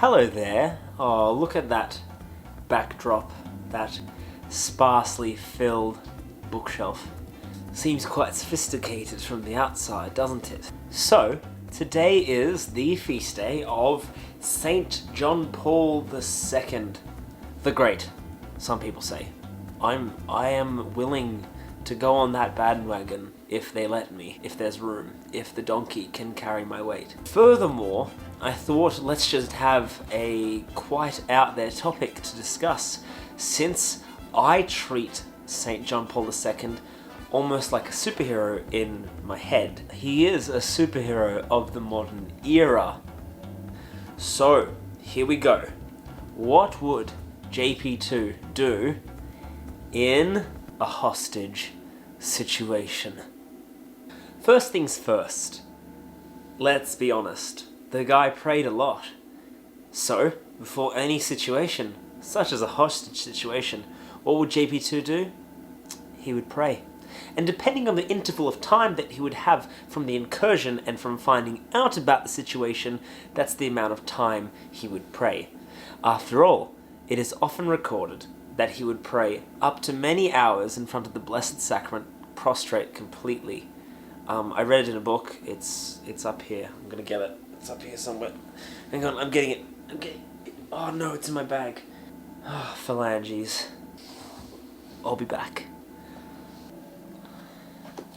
Hello there. Oh, look at that backdrop, that sparsely filled bookshelf. Seems quite sophisticated from the outside, doesn't it? So, today is the feast day of Saint John Paul II, the Great, some people say. I am willing to go on that bandwagon if they let me, if there's room, if the donkey can carry my weight. Furthermore, I thought let's just have a quite out there topic to discuss, since I treat Saint John Paul II almost like a superhero in my head. He is a superhero of the modern era. So, here we go. What would JP2 do in a hostage situation? First things first, let's be honest, the guy prayed a lot. So, before any situation, such as a hostage situation, what would JP2 do? He would pray. And depending on the interval of time that he would have from the incursion and from finding out about the situation, that's the amount of time he would pray. After all, it is often recorded that he would pray up to many hours in front of the Blessed Sacrament, prostrate completely. I read it in a book. It's up here. I'm gonna get it. It's up here somewhere. Hang on, I'm getting it. Oh no, it's in my bag. Oh, phalanges. I'll be back.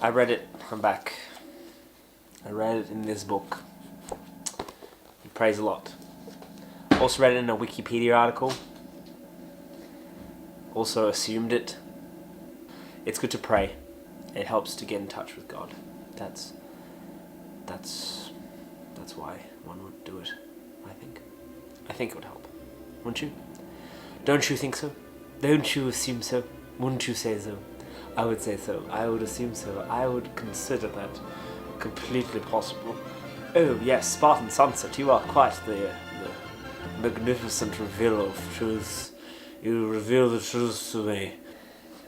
I read it. I'm back. I read it in this book. He prays a lot. Also read it in a Wikipedia article. Also assumed it. It's good to pray. It helps to get in touch with God. That's why one would do it, I think. I think it would help. Wouldn't you? Don't you think so? Don't you assume so? Wouldn't you say so? I would say so. I would assume so. I would consider that completely possible. Oh yes, Spartan Sunset, you are quite the magnificent revealer of truths. You reveal the truths to me.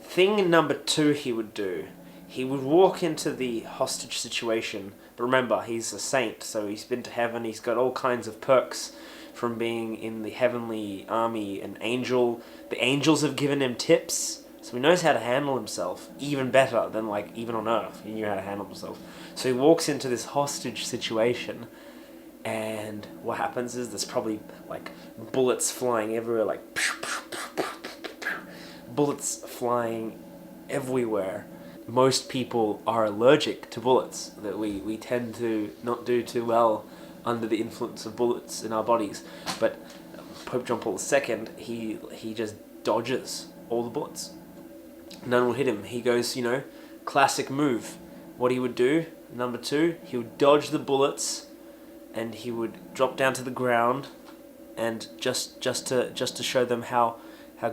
Thing number 2 he would do. He would walk into the hostage situation. But remember, he's a saint, so he's been to heaven. He's got all kinds of perks from being in the heavenly army. An angel. The angels have given him tips. So he knows how to handle himself even better than, like, even on Earth. He knew how to handle himself. So he walks into this hostage situation, and what happens is there's probably, like, bullets flying everywhere, like, bullets flying everywhere. Most people are allergic to bullets. That we tend to not do too well under the influence of bullets in our bodies. But Pope John Paul II, he just dodges all the bullets. None will hit him. He goes, classic move. What he would do, number 2, he would dodge the bullets, and he would drop down to the ground, and just to show them how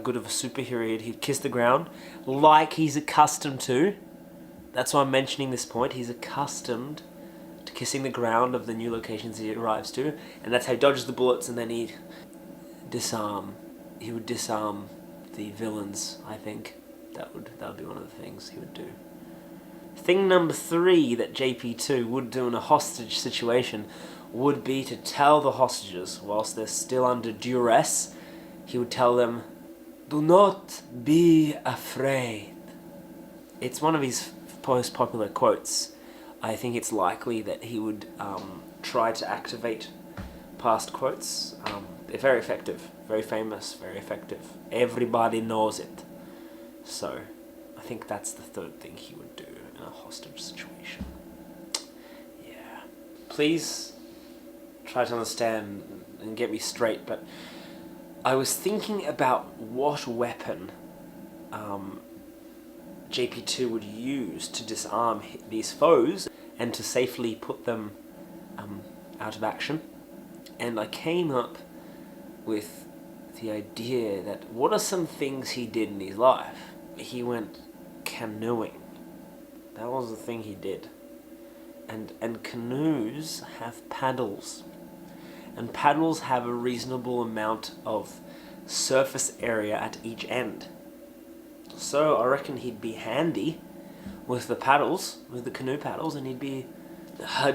good of a superhero he'd kiss the ground, like he's accustomed to. That's why I'm mentioning this point. He's accustomed to kissing the ground of the new locations he arrives to, and that's how he dodges the bullets, and then he'd disarm. He would disarm the villains, I think. That would be one of the things he would do. Thing number 3 that JP2 would do in a hostage situation would be to tell the hostages, whilst they're still under duress, he would tell them, "Do not be afraid." It's one of his most popular quotes. I think it's likely that he would try to activate past quotes. They're very effective, very famous, very effective. Everybody knows it. So, I think that's the 3rd thing he would do in a hostage situation. Yeah. Please try to understand and get me straight, but I was thinking about what weapon JP2 would use to disarm these foes and to safely put them out of action. And I came up with the idea that what are some things he did in his life? He went canoeing. That was the thing he did. And canoes have paddles. And paddles have a reasonable amount of surface area at each end. So I reckon he'd be handy with the paddles, with the canoe paddles, and he'd be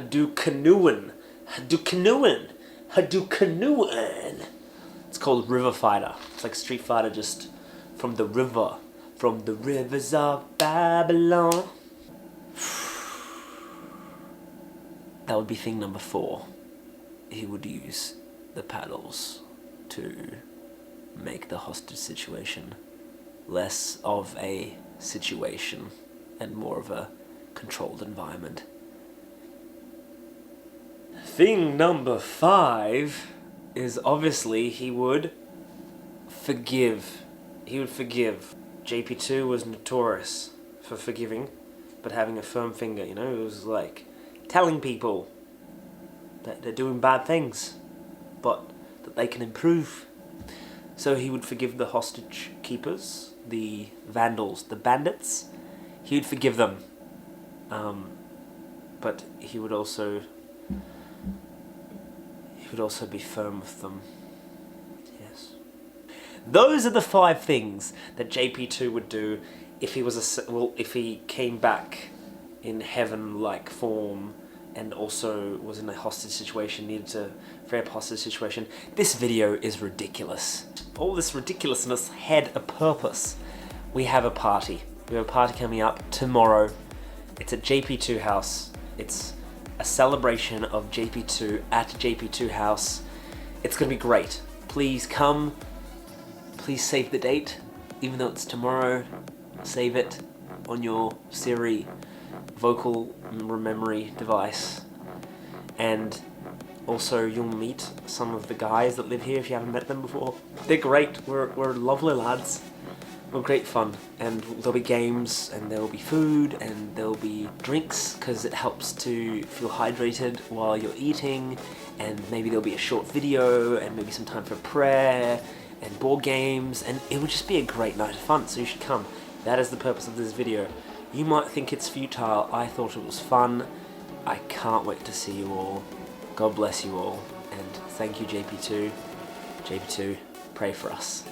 do canoeing. Hadouken! It's called River Fighter. It's like Street Fighter, just from the river. From the rivers of Babylon. That would be thing number 4. He would use the paddles to make the hostage situation less of a situation and more of a controlled environment. Thing number 5 is obviously he would forgive. He would forgive. JP2 was notorious for forgiving, but having a firm finger, you know? It was like telling people that they're doing bad things, but that they can improve. So he would forgive the hostage keepers, the vandals, the bandits. He would forgive them. But he would also be firm with them. Yes. Those are the 5 things that JP2 would do if he was if he came back in heaven-like form and also was in a hostage situation, needed to free up a hostage situation. This video is ridiculous. All this ridiculousness had a purpose. We have a party. We have a party coming up tomorrow. It's at JP2 house. It's a celebration of JP2 at JP2 house. It's gonna be great. Please come. Please save the date. Even though it's tomorrow, save it on your Siri vocal memory device. And also you'll meet some of the guys that live here if you haven't met them before. They're great. We're lovely lads. We're great fun, and there'll be games, and there'll be food, and there'll be drinks, because it helps to feel hydrated while you're eating, and maybe there'll be a short video, and maybe some time for prayer, and board games, and it would just be a great night of fun, so you should come. That is the purpose of this video. You might think it's futile. I thought it was fun. I can't wait to see you all. God bless you all, and thank you, JP2. JP2, pray for us.